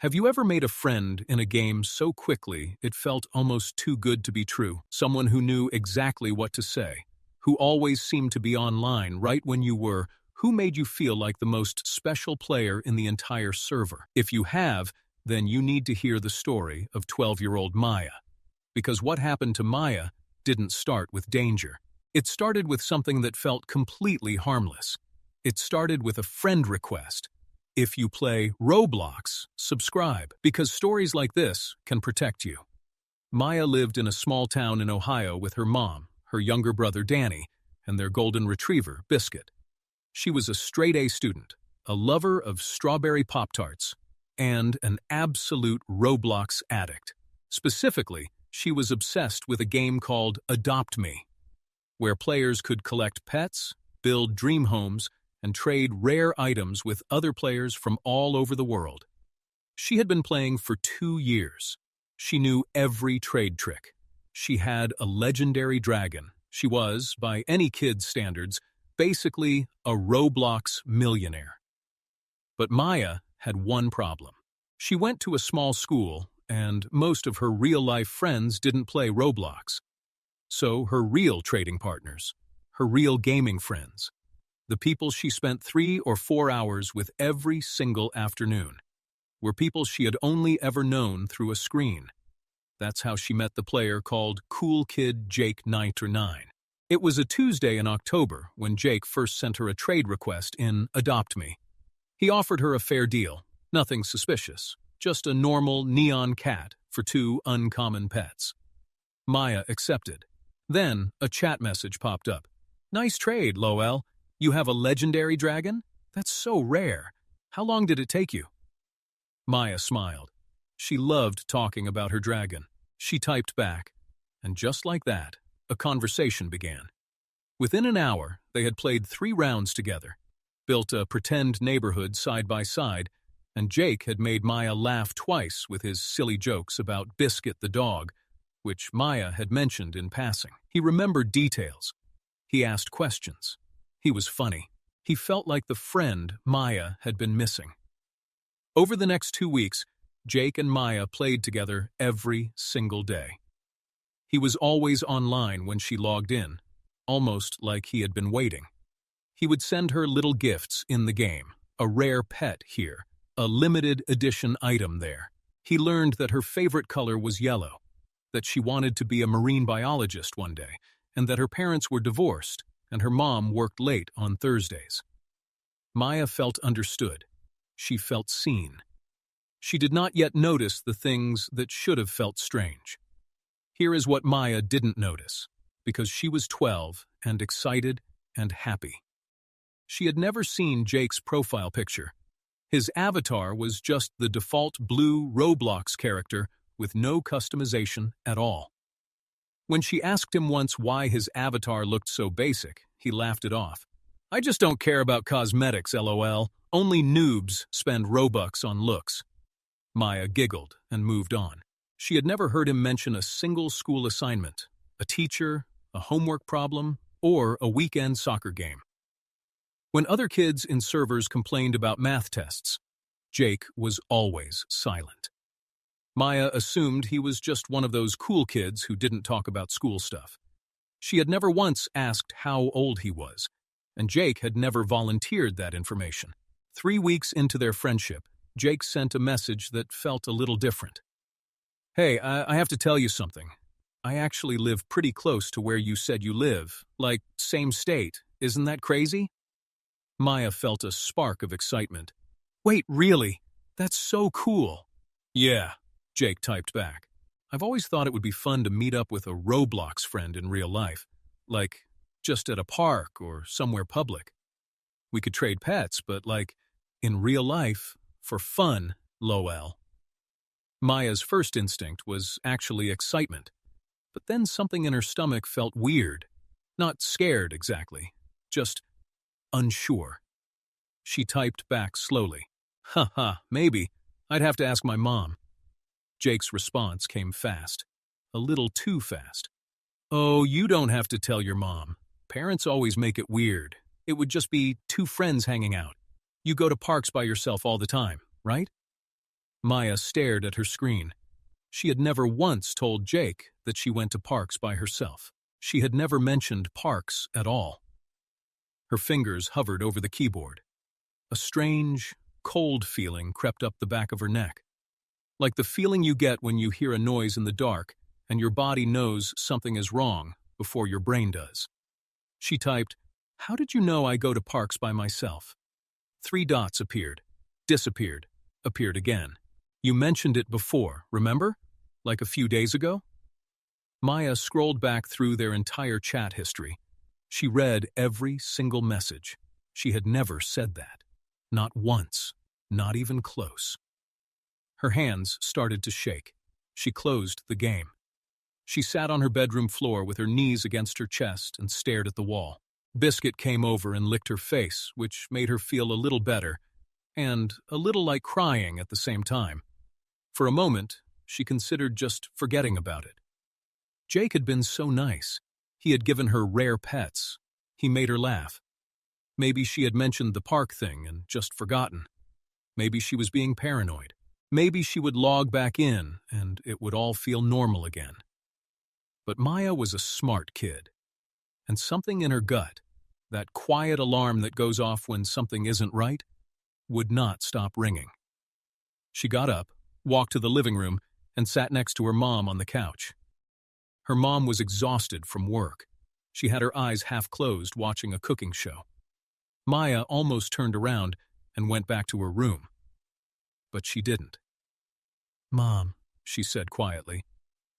Have you ever made a friend in a game so quickly it felt almost too good to be true? Someone who knew exactly what to say, who always seemed to be online right when you were, who made you feel like the most special player in the entire server? If you have, then you need to hear the story of 12-year-old Maya. Because what happened to Maya didn't start with danger. It started with something that felt completely harmless. It started with a friend request. If you play Roblox, subscribe, because stories like this can protect you. Maya lived in a small town in Ohio with her mom, her younger brother Danny, and their golden retriever, Biscuit. She was a straight-A student, a lover of strawberry Pop-Tarts, and an absolute Roblox addict. Specifically, she was obsessed with a game called Adopt Me, where players could collect pets, build dream homes, and trade rare items with other players from all over the world. She had been playing for 2 years. She knew every trade trick. She had a legendary dragon. She was, by any kid's standards, basically a Roblox millionaire. But Maya had one problem. She went to a small school, and most of her real-life friends didn't play Roblox. So her real trading partners, her real gaming friends, the people she spent 3 or 4 hours with every single afternoon, were people she had only ever known through a screen. That's how she met the player called Cool Kid Jake 909. It was a Tuesday in October when Jake first sent her a trade request in Adopt Me. He offered her a fair deal, nothing suspicious, just a normal neon cat for 2 uncommon pets. Maya accepted. Then a chat message popped up. "Nice trade, Lowell. You have a legendary dragon? That's so rare. How long did it take you?" Maya smiled. She loved talking about her dragon. She typed back, and just like that, a conversation began. Within an hour, they had played 3 rounds together, built a pretend neighborhood side by side, and Jake had made Maya laugh twice with his silly jokes about Biscuit the dog, which Maya had mentioned in passing. He remembered details. He asked questions. He was funny. He felt like the friend Maya had been missing. Over the next 2 weeks, Jake and Maya played together every single day. He was always online when she logged in, almost like he had been waiting. He would send her little gifts in the game, a rare pet here, a limited edition item there. He learned that her favorite color was yellow, that she wanted to be a marine biologist one day, and that her parents were divorced, and her mom worked late on Thursdays. Maya felt understood. She felt seen. She did not yet notice the things that should have felt strange. Here is what Maya didn't notice, because she was 12 and excited and happy. She had never seen Jake's profile picture. His avatar was just the default blue Roblox character with no customization at all. When she asked him once why his avatar looked so basic, he laughed it off. "I just don't care about cosmetics, LOL. Only noobs spend Robux on looks." Maya giggled and moved on. She had never heard him mention a single school assignment, a teacher, a homework problem, or a weekend soccer game. When other kids in servers complained about math tests, Jake was always silent. Maya assumed he was just one of those cool kids who didn't talk about school stuff. She had never once asked how old he was, and Jake had never volunteered that information. 3 weeks into their friendship, Jake sent a message that felt a little different. "Hey, I have to tell you something. I actually live pretty close to where you said you live, like same state. Isn't that crazy?" Maya felt a spark of excitement. "Wait, really? That's so cool." "Yeah," Jake typed back. "I've always thought it would be fun to meet up with a Roblox friend in real life, like just at a park or somewhere public. We could trade pets, but like in real life, for fun, lol." Maya's first instinct was actually excitement, but then something in her stomach felt weird. Not scared exactly, just unsure. She typed back slowly. "Haha, maybe. I'd have to ask my mom." Jake's response came fast, a little too fast. "Oh, you don't have to tell your mom. Parents always make it weird. It would just be 2 friends hanging out. You go to parks by yourself all the time, right?" Maya stared at her screen. She had never once told Jake that she went to parks by herself. She had never mentioned parks at all. Her fingers hovered over the keyboard. A strange, cold feeling crept up the back of her neck. Like the feeling you get when you hear a noise in the dark and your body knows something is wrong before your brain does. She typed, "How did you know I go to parks by myself?" 3 dots appeared, disappeared, appeared again. "You mentioned it before, remember? Like a few days ago?" Maya scrolled back through their entire chat history. She read every single message. She had never said that. Not once. Not even close. Her hands started to shake. She closed the game. She sat on her bedroom floor with her knees against her chest and stared at the wall. Biscuit came over and licked her face, which made her feel a little better, and a little like crying at the same time. For a moment, she considered just forgetting about it. Jake had been so nice. He had given her rare pets. He made her laugh. Maybe she had mentioned the park thing and just forgotten. Maybe she was being paranoid. Maybe she would log back in and it would all feel normal again. But Maya was a smart kid. And something in her gut, that quiet alarm that goes off when something isn't right, would not stop ringing. She got up, walked to the living room, and sat next to her mom on the couch. Her mom was exhausted from work. She had her eyes half closed watching a cooking show. Maya almost turned around and went back to her room. But she didn't. "Mom," she said quietly,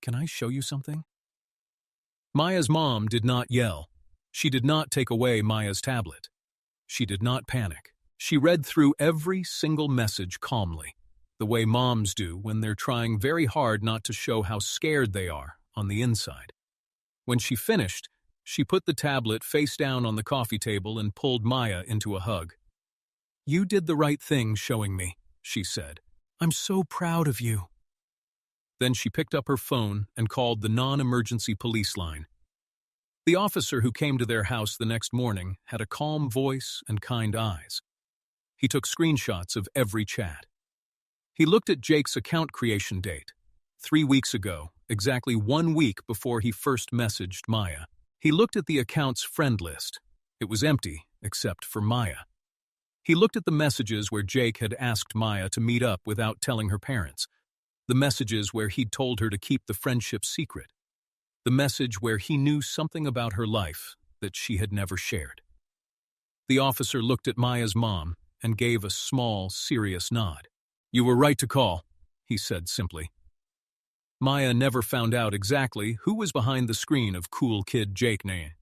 "can I show you something?" Maya's mom did not yell. She did not take away Maya's tablet. She did not panic. She read through every single message calmly, the way moms do when they're trying very hard not to show how scared they are on the inside. When she finished, she put the tablet face down on the coffee table and pulled Maya into a hug. "You did the right thing showing me," she said. "I'm so proud of you." Then she picked up her phone and called the non-emergency police line. The officer who came to their house the next morning had a calm voice and kind eyes. He took screenshots of every chat. He looked at Jake's account creation date, 3 weeks ago, exactly 1 week before he first messaged Maya. He looked at the account's friend list. It was empty, except for Maya. He looked at the messages where Jake had asked Maya to meet up without telling her parents. The messages where he'd told her to keep the friendship secret. The message where he knew something about her life that she had never shared. The officer looked at Maya's mom and gave a small, serious nod. "You were right to call," he said simply. Maya never found out exactly who was behind the screen of cool kid Jake Nain.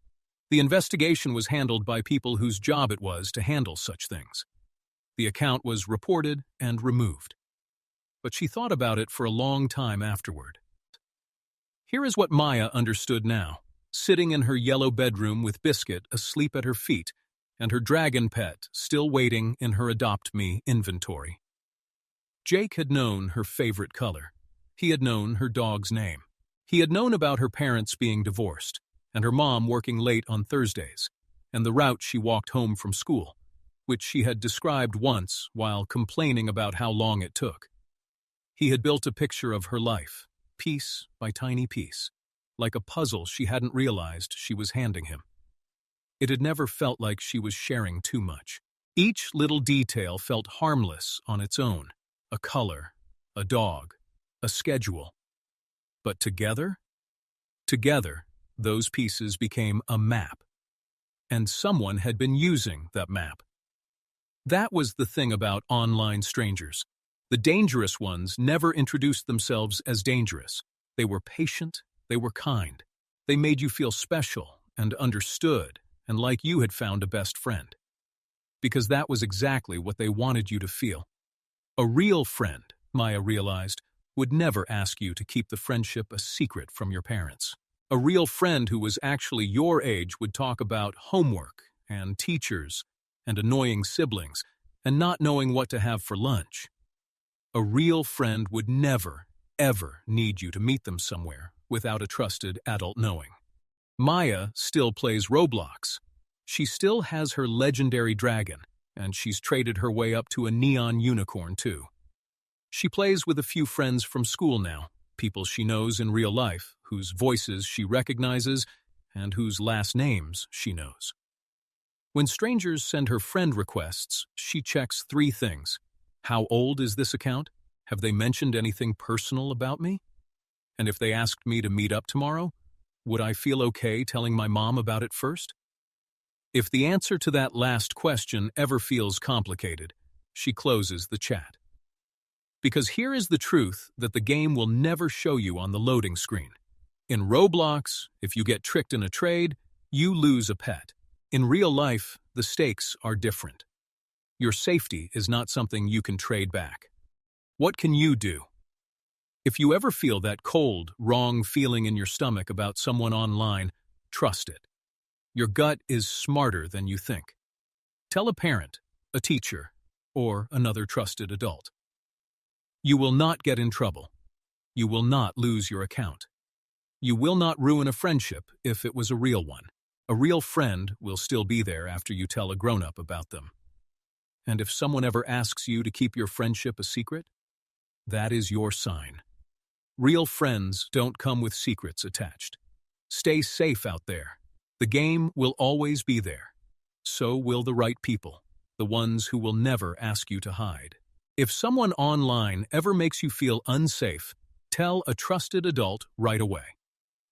The investigation was handled by people whose job it was to handle such things. The account was reported and removed. But she thought about it for a long time afterward. Here is what Maya understood now, sitting in her yellow bedroom with Biscuit asleep at her feet and her dragon pet still waiting in her Adopt Me inventory. Jake had known her favorite color. He had known her dog's name. He had known about her parents being divorced, and her mom working late on Thursdays, and the route she walked home from school, which she had described once while complaining about how long it took. He had built a picture of her life, piece by tiny piece, like a puzzle she hadn't realized she was handing him. It had never felt like she was sharing too much. Each little detail felt harmless on its own. A color, a dog, a schedule. But together, those pieces became a map. And someone had been using that map. That was the thing about online strangers. The dangerous ones never introduced themselves as dangerous. They were patient, they were kind. They made you feel special and understood and like you had found a best friend. Because that was exactly what they wanted you to feel. A real friend, Maya realized, would never ask you to keep the friendship a secret from your parents. A real friend who was actually your age would talk about homework and teachers and annoying siblings and not knowing what to have for lunch. A real friend would never, ever need you to meet them somewhere without a trusted adult knowing. Maya still plays Roblox. She still has her legendary dragon, and she's traded her way up to a neon unicorn too. She plays with a few friends from school now, people she knows in real life, whose voices she recognizes, and whose last names she knows. When strangers send her friend requests, she checks 3 things. How old is this account? Have they mentioned anything personal about me? And if they asked me to meet up tomorrow, would I feel okay telling my mom about it first? If the answer to that last question ever feels complicated, she closes the chat. Because here is the truth that the game will never show you on the loading screen. In Roblox, if you get tricked in a trade, you lose a pet. In real life, the stakes are different. Your safety is not something you can trade back. What can you do? If you ever feel that cold, wrong feeling in your stomach about someone online, trust it. Your gut is smarter than you think. Tell a parent, a teacher, or another trusted adult. You will not get in trouble. You will not lose your account. You will not ruin a friendship if it was a real one. A real friend will still be there after you tell a grown-up about them. And if someone ever asks you to keep your friendship a secret, that is your sign. Real friends don't come with secrets attached. Stay safe out there. The game will always be there. So will the right people, the ones who will never ask you to hide. If someone online ever makes you feel unsafe, tell a trusted adult right away.